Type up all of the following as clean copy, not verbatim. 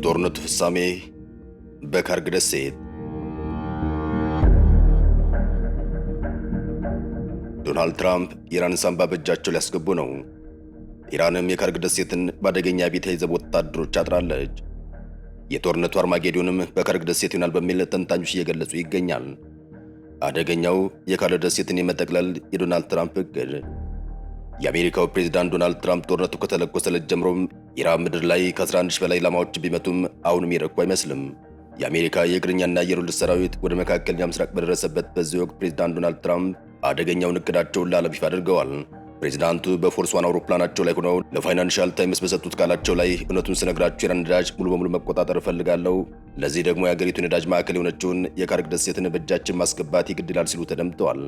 የጦርነቱ ፍጻሜ በካርግ ደሴት። ዶናልድ ትራምፕ ኢራንን ሳንባ በእጃቸው ሊያስገቡ ነው። ኢራንም የካርግ ደሴትን በአደገኛ ቤተ ዘብ ወታደሮች አጥራለች። የጦርነቱ አርማጌዶንም በካርግ ደሴት ይሆናል በሚል ተንታኞች እየገለጹ ይገኛል። አደገኛው የካርግ ደሴትን የመጠቅለል የዶናልድ ትራምፕ እቅድ። የአሜሪካው ፕሬዝዳንት ዶናልድ ትራምፕ ጦርነቱ ከተለኮሰ ዕለት ጀምሮም ኢራን ምድር ላይ ከ11 ሺህ በላይ ኢላማዎች ቢመቱም አሁንም የረኩ አይመስልም። የአሜሪካ የእግረኛና አየር ወለድ ሰራዊት ወደ መካከለኛው ምስራቅ በደረሰበት በዚህ ወቅት ፕሬዝዳንት ዶናልድ ትራምፕ አደገኛውን እቅዳቸውን ለዓለም ይፋ አድርገዋል። ፕሬዝዳንቱ በፎርስ ዋን አውሮፕላናቸው ላይ ሆነው ለፋይናንሻል ታይምስ በሰጡት ቃላቸው ላይ እውነቱን ስነግራችሁ የኢራን ነዳጅ ሙሉ በሙሉ መቆጣጠር እፈልጋለሁ፣ ለዚህ ደግሞ የአገሪቱ ነዳጅ ማዕከል የሆነችውን የካርግ ደሴትን በእጃችን ማስገባት ይግድ ይላል ሲሉ ተደምጠዋል።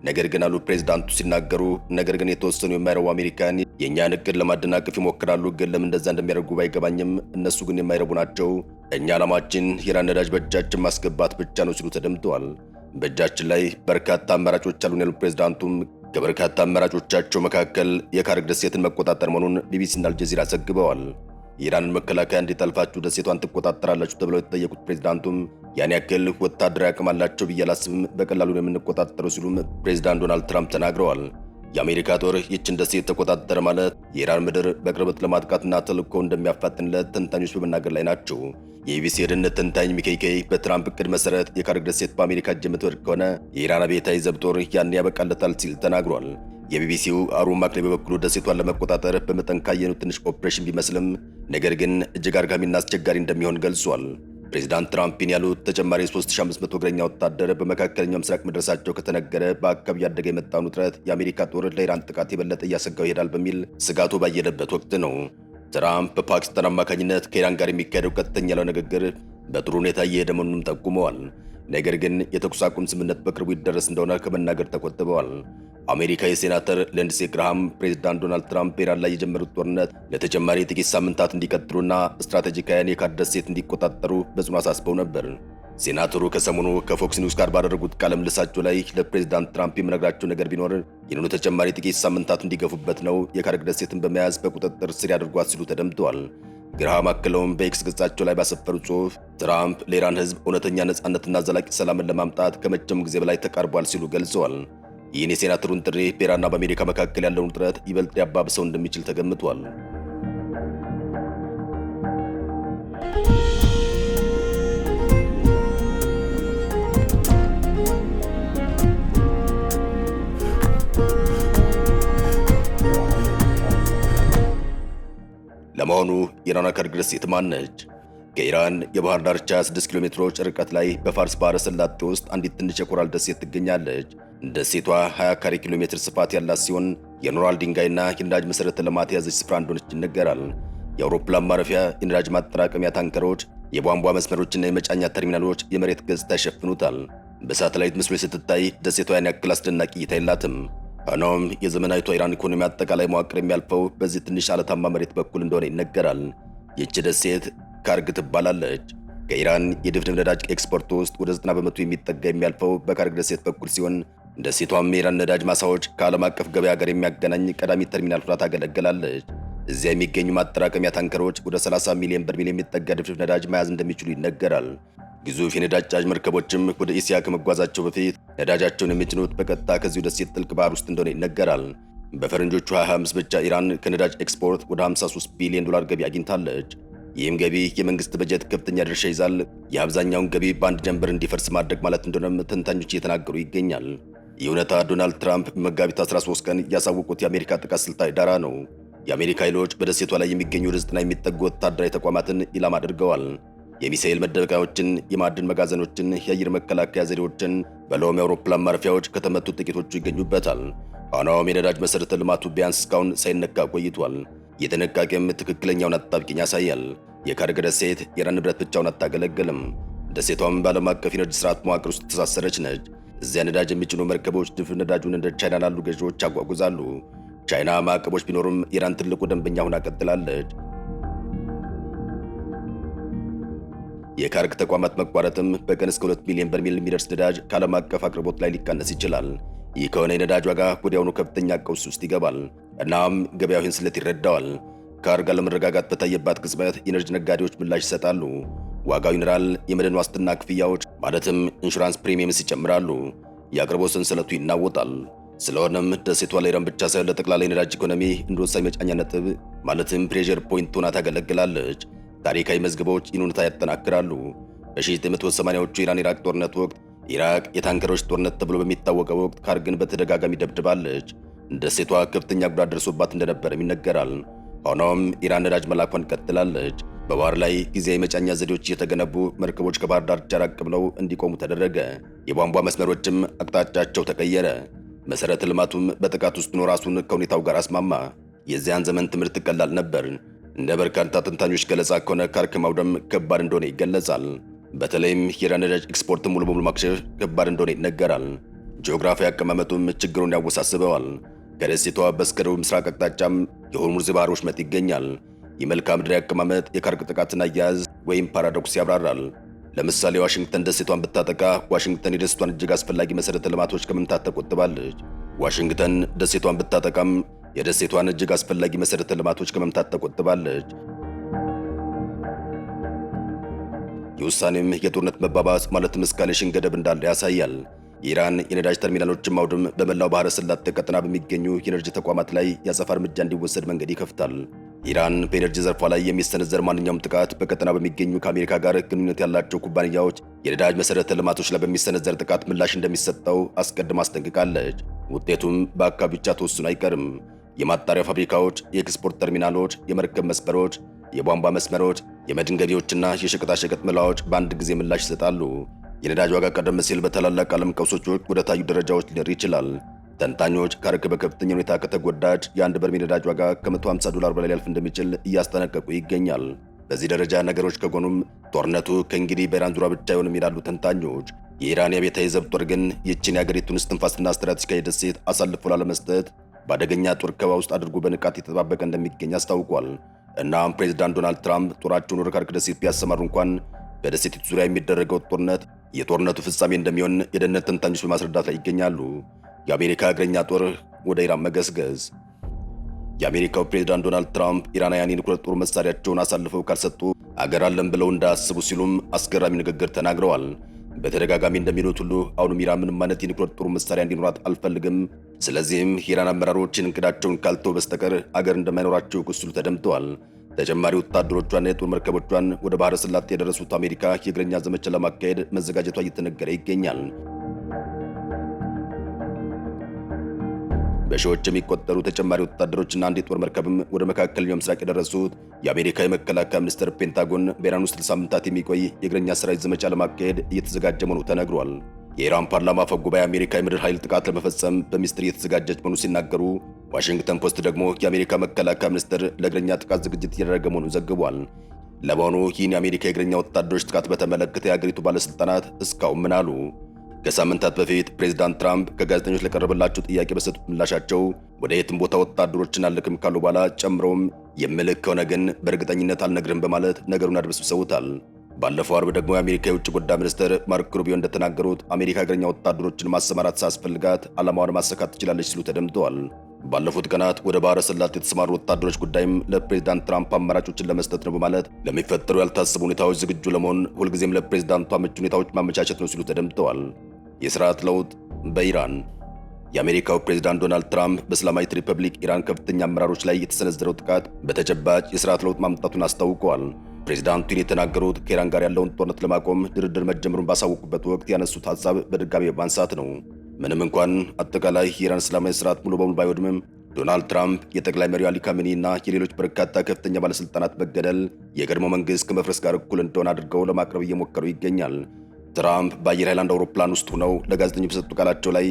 ነገር ግን አሉ ፕሬዝዳንቱ ሲናገሩ፣ ነገር ግን የተወሰኑ የማይረቡ አሜሪካን የእኛን እቅድ ለማደናቀፍ ይሞክራሉ፣ ግን ለምን እንደዛ እንደሚያደርጉ ባይገባኝም እነሱ ግን የማይረቡ ናቸው። እኛ ዓላማችን የኢራን ነዳጅ በእጃችን ማስገባት ብቻ ነው ሲሉ ተደምጠዋል። በእጃችን ላይ በርካታ አማራጮች አሉን ያሉት ፕሬዝዳንቱም ከበርካታ አማራጮቻቸው መካከል የካርግ ደሴትን መቆጣጠር መሆኑን ቢቢሲና አልጀዚራ ዘግበዋል። የኢራንን መከላከያ እንዴት አልፋችሁ ደሴቷን ትቆጣጠራላችሁ ተብለው የተጠየቁት ፕሬዝዳንቱም ያን ያክል ወታደራዊ አቅም አላቸው ብዬ አላስብም፣ በቀላሉ ነው የምንቆጣጠረው ሲሉም ፕሬዝዳንት ዶናልድ ትራምፕ ተናግረዋል። የአሜሪካ ጦር ይችን ደሴት ተቆጣጠረ ማለት የኢራን ምድር በቅርበት ለማጥቃትና ተልዕኮ እንደሚያፋጥንለት ተንታኞች በመናገር ላይ ናቸው። የኢቢሲ የደህንነት ተንታኝ ሚኬይ በትራምፕ እቅድ መሰረት የካርግ ደሴት በአሜሪካ እጅ የምትወድቅ ከሆነ የኢራን አብዮታዊ ዘብ ጦር ያን ያበቃለታል ሲል ተናግሯል። የቢቢሲው አሩን ማክሌ በበኩሉ ደሴቷን ለመቆጣጠር በመጠን ካየነው ትንሽ ኦፕሬሽን ቢመስልም ነገር ግን እጅግ አድካሚና አስቸጋሪ እንደሚሆን ገልጿል። ፕሬዚዳንት ትራምፕን ያሉት ተጨማሪ 3500 እግረኛ ወታደር በመካከለኛው ምስራቅ መድረሳቸው ከተነገረ በአካባቢ ያደገ የመጣውን ውጥረት የአሜሪካ ጦር ለኢራን ጥቃት የበለጠ እያሰጋው ይሄዳል በሚል ስጋቱ ባየለበት ወቅት ነው። ትራምፕ በፓኪስታን አማካኝነት ከኢራን ጋር የሚካሄደው ቀጥተኛ ያለው ንግግር በጥሩ ሁኔታ እየሄደ መሆኑንም ጠቁመዋል። ነገር ግን የተኩስ አቁም ስምምነት በቅርቡ ይደረስ እንደሆነ ከመናገር ተቆጥበዋል። አሜሪካ የሴናተር ሊንድሴ ግራሃም ፕሬዝዳንት ዶናልድ ትራምፕ በኢራን ላይ የጀመሩት ጦርነት ለተጨማሪ ጥቂት ሳምንታት እንዲቀጥሉና ስትራቴጂካውያን የካርግ ደሴት እንዲቆጣጠሩ በጽኑ አሳስበው ነበር። ሴናተሩ ከሰሞኑ ከፎክስ ኒውስ ጋር ባደረጉት ቃለ ምልልሳቸው ላይ ለፕሬዝዳንት ትራምፕ የምነግራቸው ነገር ቢኖር ይህንኑ ተጨማሪ ጥቂት ሳምንታት እንዲገፉበት ነው፣ የካርግ ደሴትን በመያዝ በቁጥጥር ስር ያድርጓት ሲሉ ተደምጠዋል። ግራሃም አክለውም በኤክስ ገጻቸው ላይ ባሰፈሩ ጽሑፍ ትራምፕ ለኢራን ሕዝብ እውነተኛ ነጻነትና ዘላቂ ሰላምን ለማምጣት ከመቼውም ጊዜ በላይ ተቃርቧል ሲሉ ገልጸዋል። ይህን የሴናተሩን ጥሪ በኢራንና በአሜሪካ መካከል ያለውን ውጥረት ይበልጥ ያባብሰው እንደሚችል ተገምቷል። ለመሆኑ ኢራን ካርግ ደሴት ማን ነች? ከኢራን የባህር ዳርቻ 6 ኪሎ ሜትሮች ርቀት ላይ በፋርስ ባህረ ሰላጤ ውስጥ አንዲት ትንሽ የኮራል ደሴት ትገኛለች። ደሴቷ 20 ካሬ ኪሎ ሜትር ስፋት ያላት ሲሆን የኖራል ድንጋይና የነዳጅ መሰረተ ልማት የያዘች ስፍራ እንደሆነች ይነገራል። የአውሮፕላን ማረፊያ፣ የነዳጅ ማጠራቀሚያ ታንከሮች፣ የቧንቧ መስመሮችና የመጫኛ ተርሚናሎች የመሬት ገጽታ ይሸፍኑታል። በሳተላይት ምስሎች ስትታይ ደሴቷ ያን ያክል አስደናቂ እይታ የላትም። ሆኖም የዘመናዊቷ ኢራን ኢኮኖሚ አጠቃላይ መዋቅር የሚያልፈው በዚህ ትንሽ አለታማ መሬት በኩል እንደሆነ ይነገራል። ይህች ደሴት ካርግ ትባላለች። ከኢራን የድፍድፍ ነዳጅ ኤክስፖርት ውስጥ ወደ 90 በመቶ የሚጠጋ የሚያልፈው በካርግ ደሴት በኩል ሲሆን ደሴቷም የኢራን ነዳጅ ማሳዎች ከዓለም አቀፍ ገበያ ጋር የሚያገናኝ ቀዳሚ ተርሚናል ሆና ታገለግላለች። እዚያ የሚገኙ ማጠራቀሚያ ታንከሮች ወደ 30 ሚሊዮን በርሜል የሚጠጋ ድፍድፍ ነዳጅ መያዝ እንደሚችሉ ይነገራል። ግዙፍ የነዳጅ ጫኝ መርከቦችም ወደ እስያ ከመጓዛቸው በፊት ነዳጃቸውን የሚጭኑት በቀጥታ ከዚሁ ደሴት ጥልቅ ባህር ውስጥ እንደሆነ ይነገራል። በፈረንጆቹ 2025 ብቻ ኢራን ከነዳጅ ኤክስፖርት ወደ 53 ቢሊዮን ዶላር ገቢ አግኝታለች። ይህም ገቢ የመንግስት በጀት ከፍተኛ ድርሻ ይዛል። የአብዛኛውን ገቢ በአንድ ጀንበር እንዲፈርስ ማድረግ ማለት እንደሆነም ተንታኞች እየተናገሩ ይገኛል። ይህ እውነታ ዶናልድ ትራምፕ መጋቢት 13 ቀን ያሳወቁት የአሜሪካ ጥቃት ስልታዊ ዳራ ነው። የአሜሪካ ኃይሎች በደሴቷ ላይ የሚገኙ ወደ 90 የሚጠጉ ወታደራዊ ተቋማትን ኢላማ አድርገዋል። የሚሳኤል መደበቂያዎችን፣ የማዕድን መጋዘኖችን፣ የአየር መከላከያ ዘዴዎችን፣ በሎም የአውሮፕላን ማረፊያዎች ከተመቱት ጥቂቶቹ ይገኙበታል። ሆኖም የነዳጅ መሰረተ ልማቱ ቢያንስ እስካሁን ሳይነካ ቆይቷል። የጥንቃቄም ትክክለኛውን አጣብቂኝ ያሳያል። የካርግ ደሴት የኢራን ንብረት ብቻውን አታገለግልም። ደሴቷም በዓለም አቀፍ ኢነርጂ ስርዓት መዋቅር ውስጥ ተሳሰረች ነች። እዚያ ነዳጅ የሚጭኑ መርከቦች ድፍድፍ ነዳጁን እንደ ቻይና ላሉ ገዢዎች ያጓጉዛሉ። ቻይና ማዕቀቦች ቢኖሩም ኢራን ትልቁ ደንበኛ ሆና ቀጥላለች። የካርግ ተቋማት መቋረጥም በቀን እስከ 2 ሚሊዮን በርሜል የሚደርስ ነዳጅ ከዓለም አቀፍ አቅርቦት ላይ ሊቀነስ ይችላል። ይህ ከሆነ የነዳጅ ዋጋ ወዲያውኑ ከፍተኛ ቀውስ ውስጥ ይገባል። እናም ገበያው ይህን ስለት ይረዳዋል። ካርግ አለመረጋጋት በታየባት ቅጽበት የኤነርጂ ነጋዴዎች ምላሽ ይሰጣሉ። ዋጋው ይንራል። የመድን ዋስትና ክፍያዎች ማለትም ኢንሹራንስ ፕሪሚየምስ ይጨምራሉ። የአቅርቦት ሰንሰለቱ ይናወጣል። ስለሆነም ደሴቷ ለኢራን ብቻ ሳይሆን ለጠቅላላ የነዳጅ ኢኮኖሚ እንደ ወሳኝ መጫኛ ነጥብ ማለትም ፕሬዠር ፖይንት ሆና ታገለግላለች። ታሪካዊ መዝገቦች ይህን ሁኔታ ያጠናክራሉ። በ1980ዎቹ የኢራን-ኢራቅ ጦርነት ወቅት ኢራቅ የታንከሮች ጦርነት ተብሎ በሚታወቀው ወቅት ካርግን በተደጋጋሚ ደብድባለች። ደሴቷ ከፍተኛ ጉዳት ደርሶባት እንደነበረም ይነገራል። ሆኖም ኢራን ነዳጅ መላኳን ቀጥላለች። በባህር ላይ ጊዜያዊ መጫኛ ዘዴዎች እየተገነቡ መርከቦች ከባህር ዳርቻ ራቅ ብለው እንዲቆሙ ተደረገ። የቧንቧ መስመሮችም አቅጣጫቸው ተቀየረ። መሰረተ ልማቱም በጥቃት ውስጥ ሆኖ ራሱን ከሁኔታው ጋር አስማማ። የዚያን ዘመን ትምህርት ቀላል ነበር። እንደ በርካታ ተንታኞች ገለጻ ከሆነ ካርክ ማውደም ከባድ እንደሆነ ይገለጻል። በተለይም የኢራን ነዳጅ ኤክስፖርት ሙሉ በሙሉ ማክሸፍ ከባድ እንደሆነ ይነገራል። ጂኦግራፊያዊ አቀማመጡም ችግሩን ያወሳስበዋል። ከደሴቷ በስተ ደቡብ ምስራቅ አቅጣጫም የሆርሙዝ ባህር ወሽመጥ ይገኛል። የመልክዓ ምድራዊ አቀማመጥ የካርክ ጥቃትን አያያዝ ወይም ፓራዶክስ ያብራራል። ለምሳሌ ዋሽንግተን ደሴቷን ብታጠቃ ዋሽንግተን የደሴቷን እጅግ አስፈላጊ መሰረተ ልማቶች ከመምታት ተቆጥባለች። ዋሽንግተን ደሴቷን ብታጠቃም የደሴቷን እጅግ አስፈላጊ መሰረተ ልማቶች ከመምታት ተቆጥባለች። የውሳኔም የጦርነት መባባስ ማለትም እስካሌሽን ገደብ እንዳለ ያሳያል። የኢራን የነዳጅ ተርሚናሎችን ማውደም በመላው ባህረ ሰላጤ ቀጠና በሚገኙ የኤነርጂ ተቋማት ላይ የአጸፋ እርምጃ እንዲወሰድ መንገድ ይከፍታል። ኢራን በኤነርጂ ዘርፏ ላይ የሚሰነዘር ማንኛውም ጥቃት በቀጠና በሚገኙ ከአሜሪካ ጋር ግንኙነት ያላቸው ኩባንያዎች የነዳጅ መሰረተ ልማቶች ላይ በሚሰነዘር ጥቃት ምላሽ እንደሚሰጠው አስቀድማ አስጠንቅቃለች። ውጤቱም በአካባቢ ብቻ ተወስኖ አይቀርም። የማጣሪያ ፋብሪካዎች፣ የኤክስፖርት ተርሚናሎች፣ የመርከብ መስመሮች፣ የቧንቧ መስመሮች፣ የመድን ገቢዎችና የሸቀጣሸቀጥ መላዎች በአንድ ጊዜ ምላሽ ይሰጣሉ። የነዳጅ ዋጋ ቀደም ሲል በታላላቅ ዓለም ቀውሶች ወቅት ወደ ታዩ ደረጃዎች ሊደርስ ይችላል። ተንታኞች ካርክ በከፍተኛ ሁኔታ ከተጎዳች የአንድ በርሜል ነዳጅ ዋጋ ከ150 $150 በላይ ሊያልፍ እንደሚችል እያስጠነቀቁ ይገኛል። በዚህ ደረጃ ነገሮች ከጎኑም ጦርነቱ ከእንግዲህ በኢራን ዙሪያ ብቻ አይሆንም ይላሉ ተንታኞች። የኢራን የአብዮታዊ ዘብ ጦር ግን ይህችን የአገሪቱን እስትንፋስና ስትራቴጂካዊ ደሴት አሳልፎ ላለመስጠት በአደገኛ ጦር ከበባ ውስጥ አድርጎ በንቃት የተጠባበቀ እንደሚገኝ አስታውቋል። እናም ፕሬዚዳንት ዶናልድ ትራምፕ ጦራቸውን ወደ ካርክ ደሴት ቢያሰማሩ እንኳን በደሴቲቱ ዙሪያ የሚደረገው ጦርነት የጦርነቱ ፍጻሜ እንደሚሆን የደህንነት ተንታኞች በማስረዳት ላይ ይገኛሉ። የአሜሪካ እግረኛ ጦር ወደ ኢራን መገስገስ። የአሜሪካው ፕሬዝዳንት ዶናልድ ትራምፕ ኢራናውያን የኒውክሌር ጦር መሳሪያቸውን አሳልፈው ካልሰጡ አገር አለን ብለው እንዳያስቡ ሲሉም አስገራሚ ንግግር ተናግረዋል። በተደጋጋሚ እንደሚሉት ሁሉ አሁንም ኢራን ምንም አይነት የኒውክሌር ጦር መሳሪያ እንዲኖራት አልፈልግም፣ ስለዚህም የኢራን አመራሮችን እንቅዳቸውን ካልተው በስተቀር አገር እንደማይኖራቸው ክሱሉ ተደምጠዋል። ተጨማሪ ወታደሮቿና የጦር መርከቦቿን ወደ ባህረ ሰላጤ የደረሱት አሜሪካ የእግረኛ ዘመቻ ለማካሄድ መዘጋጀቷ እየተነገረ ይገኛል። በሺዎች የሚቆጠሩ ተጨማሪ ወታደሮችና አንድ የጦር መርከብም ወደ መካከለኛው ምስራቅ የደረሱት የአሜሪካ የመከላከያ ሚኒስቴር ፔንታጎን በኢራን ውስጥ ለሳምንታት የሚቆይ የእግረኛ ሰራዊት ዘመቻ ለማካሄድ እየተዘጋጀ መሆኑ ተነግሯል። የኢራን ፓርላማ አፈ ጉባኤ አሜሪካ የምድር ኃይል ጥቃት ለመፈጸም በሚስጥር እየተዘጋጀች መሆኑ ሲናገሩ፣ ዋሽንግተን ፖስት ደግሞ የአሜሪካ መከላከያ ሚኒስቴር ለእግረኛ ጥቃት ዝግጅት እያደረገ መሆኑን ዘግቧል። ለመሆኑ ይህን የአሜሪካ የእግረኛ ወታደሮች ጥቃት በተመለከተ የአገሪቱ ባለስልጣናት እስካሁን ምን አሉ? ከሳምንታት በፊት ፕሬዚዳንት ትራምፕ ከጋዜጠኞች ለቀረበላቸው ጥያቄ በሰጡት ምላሻቸው ወደ የትም ቦታ ወታደሮችን አልክም ካሉ በኋላ ጨምረውም የምልክ ከሆነ ግን በእርግጠኝነት አልነግርም በማለት ነገሩን አድበስብሰውታል። ባለፈው አርብ ደግሞ የአሜሪካ የውጭ ጉዳይ ሚኒስትር ማርክ ሩቢዮ እንደተናገሩት አሜሪካ እግረኛ ወታደሮችን ማሰማራት ሳያስፈልጋት ዓላማዋን ማሳካት ትችላለች ሲሉ ተደምጠዋል። ባለፉት ቀናት ወደ ባህረ ሰላጤ የተሰማሩ ወታደሮች ጉዳይም ለፕሬዝዳንት ትራምፕ አማራጮችን ለመስጠት ነው በማለት ለሚፈጠሩ ያልታሰቡ ሁኔታዎች ዝግጁ ለመሆን ሁልጊዜም ለፕሬዝዳንቱ አመቺ ሁኔታዎች ማመቻቸት ነው ሲሉ ተደምጠዋል። የሥርዓት ለውጥ በኢራን። የአሜሪካው ፕሬዝዳንት ዶናልድ ትራምፕ በእስላማዊት ሪፐብሊክ ኢራን ከፍተኛ አመራሮች ላይ የተሰነዘረው ጥቃት በተጨባጭ የሥርዓት ለውጥ ማምጣቱን አስታውቀዋል። ፕሬዝዳንቱን የተናገሩት ከኢራን ጋር ያለውን ጦርነት ለማቆም ድርድር መጀመሩን ባሳወቁበት ወቅት ያነሱት ሐሳብ በድጋሚ በማንሳት ነው። ምንም እንኳን አጠቃላይ የኢራን እስላማዊ ስርዓት ሙሉ በሙሉ ባይወድምም ዶናልድ ትራምፕ የጠቅላይ መሪው አሊ ካሜኒ እና የሌሎች በርካታ ከፍተኛ ባለስልጣናት መገደል የቀድሞ መንግስት ከመፍረስ ጋር እኩል እንደሆነ አድርገው ለማቅረብ እየሞከሩ ይገኛል። ትራምፕ በአየር ኃይል አንድ አውሮፕላን ውስጥ ሆነው ለጋዜጠኞች በሰጡ ቃላቸው ላይ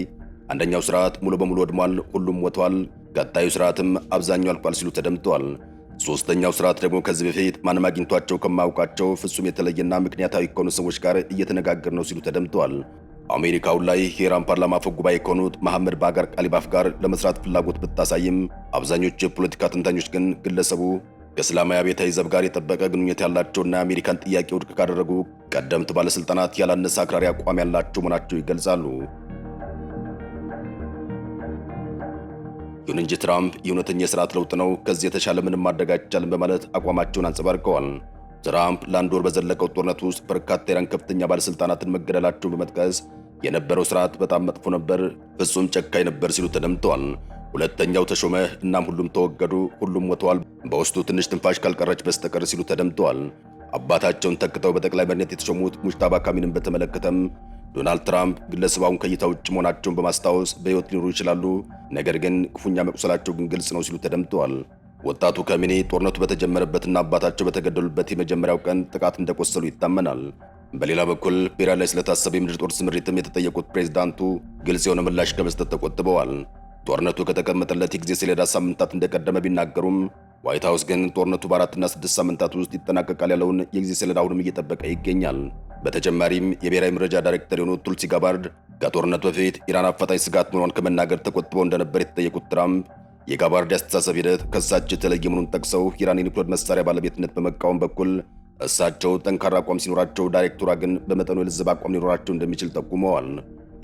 አንደኛው ስርዓት ሙሉ በሙሉ ወድሟል፣ ሁሉም ሞተዋል፣ ቀጣዩ ስርዓትም አብዛኛው አልቋል ሲሉ ተደምጠዋል። ሶስተኛው ስርዓት ደግሞ ከዚህ በፊት ማንም አግኝቷቸው ከማያውቃቸው ፍጹም የተለየና ምክንያታዊ ከሆኑ ሰዎች ጋር እየተነጋገር ነው ሲሉ ተደምጠዋል። አሜሪካው ላይ የኢራን ፓርላማ አፈ ጉባኤ ከሆኑት መሐመድ ባጋር ቃሊባፍ ጋር ለመስራት ፍላጎት ብታሳይም አብዛኞቹ የፖለቲካ ተንታኞች ግን ግለሰቡ ከእስላማዊ አብዮታዊ ዘብ ጋር የጠበቀ ግንኙነት ያላቸውና የአሜሪካን ጥያቄ ውድቅ ካደረጉ ቀደምት ባለስልጣናት ያላነሰ አክራሪ አቋም ያላቸው መሆናቸው ይገልጻሉ። ይሁን እንጂ ትራምፕ የእውነተኛ የሥርዓት ለውጥ ነው፣ ከዚህ የተሻለ ምንም ማድረግ አይቻልም በማለት አቋማቸውን አንጸባርቀዋል። ትራምፕ ለአንድ ወር በዘለቀው ጦርነት ውስጥ በርካታ የኢራን ከፍተኛ ባለሥልጣናትን መገደላቸውን በመጥቀስ የነበረው ሥርዓት በጣም መጥፎ ነበር፣ ፍጹም ጨካኝ ነበር ሲሉ ተደምጠዋል። ሁለተኛው ተሾመ፣ እናም ሁሉም ተወገዱ፣ ሁሉም ሞተዋል፣ በውስጡ ትንሽ ትንፋሽ ካልቀረች በስተቀር ሲሉ ተደምጠዋል። አባታቸውን ተክተው በጠቅላይ መሪነት የተሾሙት ሙጅታባ ካሚልን በተመለከተም ዶናልድ ትራምፕ ግለሰብ አሁን ከእይታ ውጭ መሆናቸውን በማስታወስ በሕይወት ሊኖሩ ይችላሉ፣ ነገር ግን ክፉኛ መቁሰላቸው ግን ግልጽ ነው ሲሉ ተደምጠዋል። ወጣቱ ካሚኔ ጦርነቱ በተጀመረበትና አባታቸው በተገደሉበት የመጀመሪያው ቀን ጥቃት እንደቆሰሉ ይታመናል። በሌላ በኩል በኢራን ላይ ስለታሰበ የምድር ጦር ስምሪትም የተጠየቁት ፕሬዝዳንቱ ግልጽ የሆነ ምላሽ ከመስጠት ተቆጥበዋል። ጦርነቱ ከተቀመጠለት የጊዜ ሰሌዳ ሳምንታት እንደቀደመ ቢናገሩም ዋይት ሃውስ ግን ጦርነቱ በ4 እና 6 ሳምንታት ውስጥ ይጠናቀቃል ያለውን የጊዜ ሰሌዳ አሁንም እየጠበቀ ይገኛል። በተጨማሪም የብሔራዊ መረጃ ዳይሬክተር የሆኑት ቱልሲ ጋባርድ ከጦርነቱ በፊት ኢራን አፋጣኝ ስጋት መሆኗን ከመናገር ተቆጥበው እንደነበር የተጠየቁት ትራምፕ የጋባርድ የአስተሳሰብ ሂደት ከእሳቸው የተለየ መሆኑን ጠቅሰው ኢራን የኒውክሌር መሳሪያ ባለቤትነት በመቃወም በኩል እሳቸው ጠንካራ አቋም ሲኖራቸው፣ ዳይሬክተሯ ግን በመጠኑ የለዘበ አቋም ሊኖራቸው እንደሚችል ጠቁመዋል።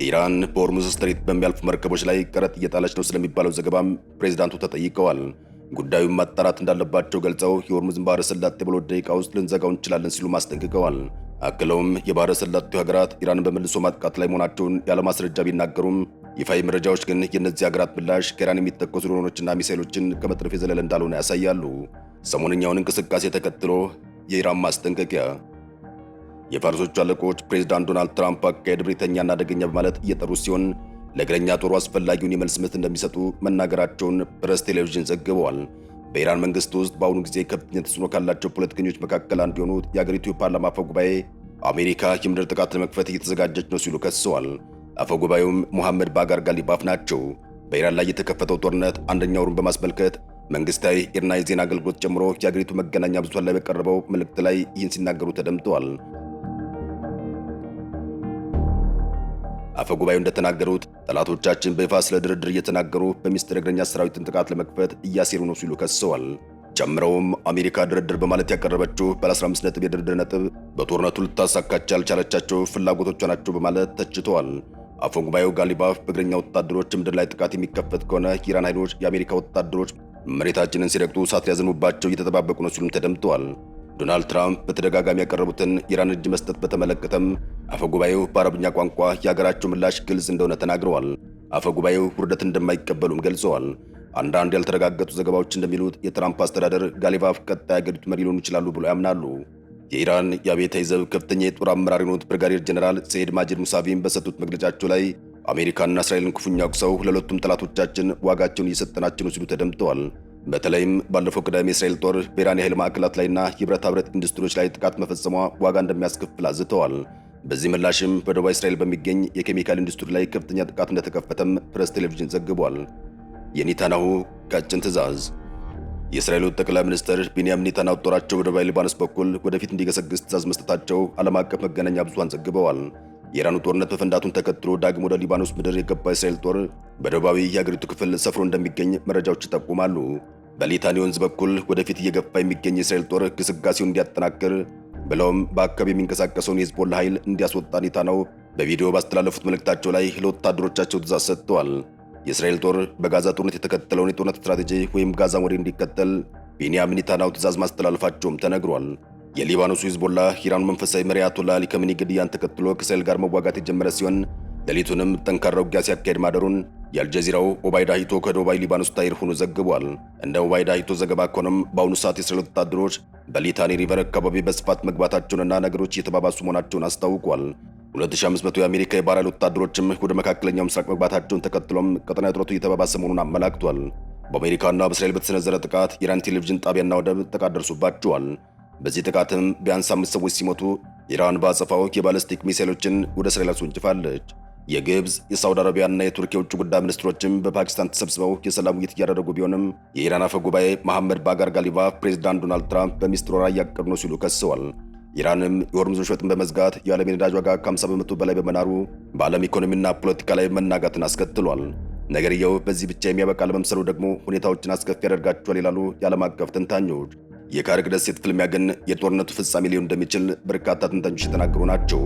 ኢራን በሆርሙዝ ስትሬት በሚያልፉ መርከቦች ላይ ቀረጥ እየጣለች ነው ስለሚባለው ዘገባም ፕሬዝዳንቱ ተጠይቀዋል። ጉዳዩን ማጣራት እንዳለባቸው ገልጸው የሆርሙዝን ባህረ ሰላጤ በሁለት ደቂቃ ውስጥ ልንዘጋው እንችላለን ሲሉ አስጠንቅቀዋል። አክለውም የባህረ ሰላጤው ሀገራት ኢራንን በመልሶ ማጥቃት ላይ መሆናቸውን ያለማስረጃ ቢናገሩም ይፋዊ መረጃዎች ግን የእነዚህ ሀገራት ምላሽ ከኢራን የሚተኮሱ ድሮኖችና ሚሳይሎችን ከመጥረፍ የዘለለ እንዳልሆነ ያሳያሉ። ሰሞንኛውን እንቅስቃሴ ተከትሎ የኢራን ማስጠንቀቂያ። የፋርሶቹ አለቆች ፕሬዝዳንት ዶናልድ ትራምፕ አካሄድ ብሪተኛና አደገኛ በማለት እየጠሩ ሲሆን ለእግረኛ ጦሩ አስፈላጊውን የመልስ ምት እንደሚሰጡ መናገራቸውን ፕረስ ቴሌቪዥን ዘግበዋል። በኢራን መንግስት ውስጥ በአሁኑ ጊዜ ከፍተኛ ተጽዕኖ ካላቸው ፖለቲከኞች መካከል አንዱ የሆኑት የአገሪቱ የፓርላማ አፈ ጉባኤ አሜሪካ የምድር ጥቃት ለመክፈት እየተዘጋጀች ነው ሲሉ ከሰዋል። አፈ ጉባኤውም ሙሐመድ ባጋር ጋሊባፍ ናቸው። በኢራን ላይ የተከፈተው ጦርነት አንደኛ ወሩን በማስመልከት መንግስታዊ ኢርና የዜና አገልግሎት ጨምሮ የአገሪቱ መገናኛ ብዙሃን ላይ በቀረበው መልእክት ላይ ይህን ሲናገሩ ተደምጠዋል። አፈ ጉባኤው እንደተናገሩት ጠላቶቻችን በይፋ ስለ ድርድር እየተናገሩ በሚስጥር እግረኛ ሰራዊትን ጥቃት ለመክፈት እያሴሩ ነው ሲሉ ከሰዋል። ጨምረውም አሜሪካ ድርድር በማለት ያቀረበችው ባለ 15 ነጥብ የድርድር ነጥብ በጦርነቱ ልታሳካቸው ያልቻለቻቸው ፍላጎቶቿ ናቸው በማለት ተችተዋል። አፈ ጉባኤው ጋሊባፍ በእግረኛ ወታደሮች ምድር ላይ ጥቃት የሚከፈት ከሆነ የኢራን ኃይሎች የአሜሪካ ወታደሮች መሬታችንን ሲረግጡ እሳት ሊያዘኑባቸው እየተጠባበቁ ነው ሲሉም ተደምጠዋል። ዶናልድ ትራምፕ በተደጋጋሚ ያቀረቡትን ኢራን እጅ መስጠት በተመለከተም አፈ ጉባኤው በአረብኛ ቋንቋ የሀገራቸው ምላሽ ግልጽ እንደሆነ ተናግረዋል። አፈ ጉባኤው ውርደት እንደማይቀበሉም ገልጸዋል። አንዳንድ ያልተረጋገጡ ዘገባዎች እንደሚሉት የትራምፕ አስተዳደር ጋሊባፍ ቀጣይ አገሪቱ መሪ ሊሆኑ ይችላሉ ብሎ ያምናሉ። የኢራን የአብዮታዊ ዘብ ከፍተኛ የጦር አመራር የሆኑት ብርጋዴር ጀነራል ሰይድ ማጂድ ሙሳቪም በሰጡት መግለጫቸው ላይ አሜሪካና እስራኤልን ክፉኛ ወቅሰው ለሁለቱም ጠላቶቻችን ዋጋቸውን እየሰጠናቸው ነው ሲሉ ተደምጠዋል። በተለይም ባለፈው ቅዳሜ የእስራኤል ጦር በኢራን የኃይል ማዕከላት ላይና የብረታ ብረት ኢንዱስትሪዎች ላይ ጥቃት መፈጸሟ ዋጋ እንደሚያስከፍል አዝተዋል። በዚህ ምላሽም በደቡብ እስራኤል በሚገኝ የኬሚካል ኢንዱስትሪ ላይ ከፍተኛ ጥቃት እንደተከፈተም ፕሬስ ቴሌቪዥን ዘግቧል። የኔታንያሁ ቀጭን ትዕዛዝ። የእስራኤሉ ጠቅላይ ሚኒስትር ቤንያሚን ኔታንያሁ ጦራቸው በደቡባዊ ሊባኖስ በኩል ወደፊት እንዲገሰግስ ትዕዛዝ መስጠታቸው ዓለም አቀፍ መገናኛ ብዙሃን ዘግበዋል። የኢራኑ ጦርነት መፈንዳቱን ተከትሎ ዳግም ወደ ሊባኖስ ምድር የገባ የእስራኤል ጦር በደቡባዊ የአገሪቱ ክፍል ሰፍሮ እንደሚገኝ መረጃዎች ይጠቁማሉ። በሊታኒ ወንዝ በኩል ወደፊት እየገፋ የሚገኝ የእስራኤል ጦር ግስጋሴውን እንዲያጠናክር ብለውም በአካባቢ የሚንቀሳቀሰውን የሂዝቦላ ኃይል እንዲያስወጣ ኔታንያሁ በቪዲዮ ባስተላለፉት መልእክታቸው ላይ ለወታደሮቻቸው ትዕዛዝ ሰጥተዋል። የእስራኤል ጦር በጋዛ ጦርነት የተከተለውን የጦርነት ስትራቴጂ ወይም ጋዛ ወሬ እንዲከተል ቤንያሚን ኔታንያሁ ትዕዛዝ ማስተላለፋቸውም ተነግሯል። የሊባኖሱ ሂዝቦላ ኢራኑ መንፈሳዊ መሪ አያቶላ አሊ ከሚኒ ግድያን ተከትሎ ከእስራኤል ጋር መዋጋት የጀመረ ሲሆን ሌሊቱንም ጠንካራ ውጊያ ሲያካሄድ ማደሩን የአልጀዚራው ኦባይዳ ሂቶ ከደቡባዊ ሊባኖስ ታይር ሆኖ ዘግቧል። እንደ ኦባይዳ ሂቶ ዘገባ ከሆነም በአሁኑ ሰዓት የእስራኤል ወታደሮች በሊታኒ ሪቨር አካባቢ በስፋት መግባታቸውንና ነገሮች እየተባባሱ መሆናቸውን አስታውቋል። 2500 የአሜሪካ የባህር ኃይል ወታደሮችም ወደ መካከለኛው ምስራቅ መግባታቸውን ተከትሎም ቀጠናዊ ውጥረቱ እየተባባሰ መሆኑን አመላክቷል። በአሜሪካና በእስራኤል በተሰነዘረ ጥቃት የኢራን ቴሌቪዥን ጣቢያና ወደብ ጥቃት ደርሶባቸዋል። በዚህ ጥቃትም ቢያንስ 5 ሰዎች ሲሞቱ ኢራን በአጸፋው የባለስቲክ ሚሳይሎችን ወደ እስራኤል አስወንጭፋለች። የግብፅ፣ የሳውዲ አረቢያና የቱርክ የውጭ ጉዳይ ሚኒስትሮችም በፓኪስታን ተሰብስበው የሰላም ውይይት እያደረጉ ቢሆንም የኢራን አፈ ጉባኤ መሐመድ ባጋር ጋሊባፍ ፕሬዝዳንት ዶናልድ ትራምፕ በሚስጥር ወረራ እያቀዱ ነው ሲሉ ከሰዋል። ኢራንም የሆርሙዝ ወሽመጥን በመዝጋት የዓለም የነዳጅ ዋጋ ከ50 በመቶ በላይ በመናሩ በዓለም ኢኮኖሚና ፖለቲካ ላይ መናጋትን አስከትሏል። ነገርየው በዚህ ብቻ የሚያበቃ ለመምሰሉ ደግሞ ሁኔታዎችን አስከፊ ያደርጋቸዋል ይላሉ የዓለም አቀፍ ተንታኞች። የካርግ ደሴት ፍልሚያ ግን የጦርነቱ ፍጻሜ ሊሆን እንደሚችል በርካታ ተንታኞች የተናገሩ ናቸው።